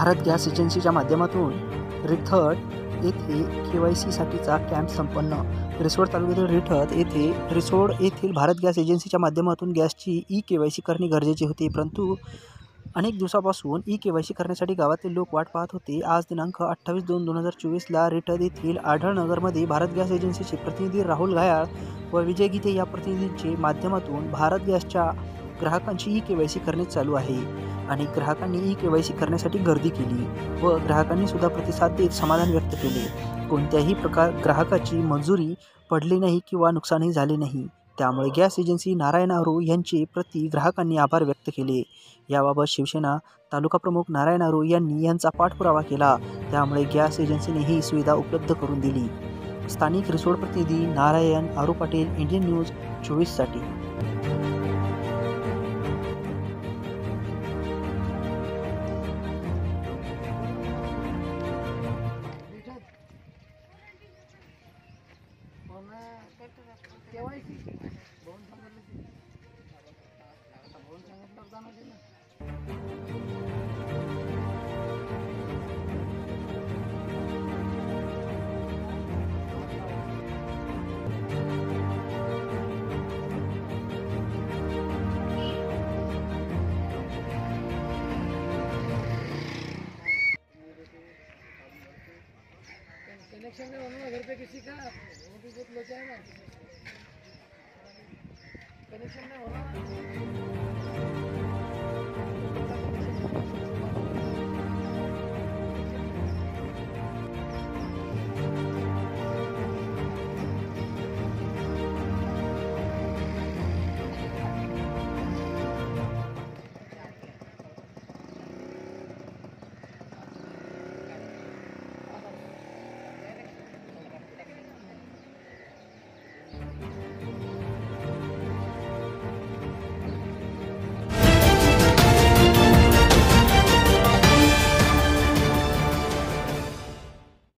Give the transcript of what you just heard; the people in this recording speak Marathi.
भारत गॅस एजन्सीच्या माध्यमातून रिठळ येथे KYC साठीचा कॅम्प संपन्न। रिसोड तालुक्यातील रिसोड येथील भारत गॅस एजन्सीच्या माध्यमातून गॅसची KYC करणे गरजेचे होते, परंतु अनेक दिवसापासून KYC करण्यासाठी गावातील लोक वाट पाहत होते। आज दिनांक 28/2/2024 रिठळ येथील आढळनगरमध्ये भारत गॅस एजन्सीचे प्रतिनिधी राहुल घायाळ व विजय गीते या प्रतिनिधींचे माध्यमातून भारत गॅसच्या ग्राहकांची KYC करणे चालू आहे आणि ग्राहकांनी KYC करण्यासाठी गर्दी केली व ग्राहकांनी सुद्धा प्रतिसाद देत समाधान व्यक्त केले। कोणत्याही ग्राहकाची मंजुरी पडली नाही किंवा नुकसानही झाले नाही, त्यामुळे गॅस एजन्सी नारायण आरू यांचे प्रति ग्राहकांनी आभार व्यक्त केले। याबाबत शिवसेना तालुका प्रमुख नारायण आरू यांनी यांचा पाठपुरावा केला, त्यामुळे गॅस एजन्सीने ही सुविधा उपलब्ध करून दिली। स्थानिक रिसोड प्रतिनिधी नारायण आरू पाटील, इंडियन न्यूज 24 साठी। कनेक्शन में होना घर पे किसी का वो भी बहुत लोचा है ना, कनेक्शन में होना।